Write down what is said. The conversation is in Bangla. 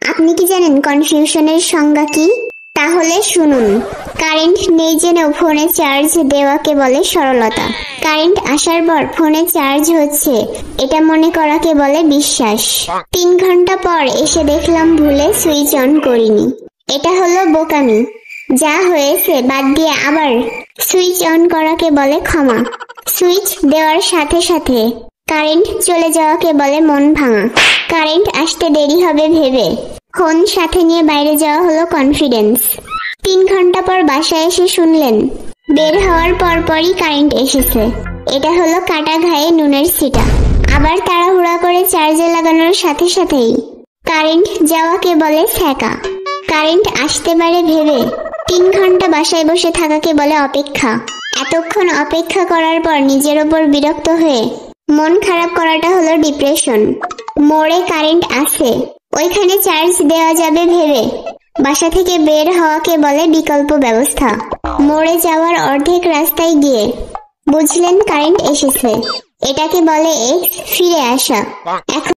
আপনি কি জানেন কনফিউশনের সংজ্ঞা কি? তাহলে শুনুন। কারেন্ট নেই জেনেও ফোনে চার্জ দেওয়াকে বলে সরলতা। কারেন্ট আসার পর ফোনে চার্জ হচ্ছে এটা মনে করাকে বলে বিশ্বাস। 3 ঘন্টা পর এসে দেখলাম ভুলে সুইচ অন করিনি, এটা হলো বোকামি। যা হয়েছে বাদ দিয়ে আবার সুইচ অন করাকে বলে ক্ষমা। সুইচ দেওয়ার সাথে সাথে কারেন্ট চলে যাওয়াকে বলে মন ভাঙা। কারেন্ট আসতে দেরি হবে ভেবে ফোন সাথে নিয়ে বাইরে যাওয়া হলো কনফিডেন্স। 3 ঘন্টা পর বাসায় এসে শুনলেন বের হওয়ার পরপরই কারেন্ট এসেছে, এটা হলো কাটা ঘায়ে নুনের ছিটা। আবার তাড়াহুড়া করে চার্জে লাগানোর সাথে সাথেই কারেন্ট যাওয়াকে বলে ছ্যাঁকা। কারেন্ট আসতে পারে ভেবে 3 ঘন্টা বাসায় বসে থাকাকে বলে অপেক্ষা। এতক্ষণ অপেক্ষা করার পর নিজের ওপর বিরক্ত হয়ে মন খারাপ করাটা হলো ডিপ্রেশন। মোড়ে কারেন্ট আছে, ওইখানে চার্জ দেওয়া যাবে ভেবে বাসা থেকে বের হওয়াকে বলে বিকল্প ব্যবস্থা। মোড়ে যাওয়ার অর্ধেক রাস্তায় গিয়ে বুঝলেন কারেন্ট এসেছে, এটাকে বলে ফিরে আসা। এখন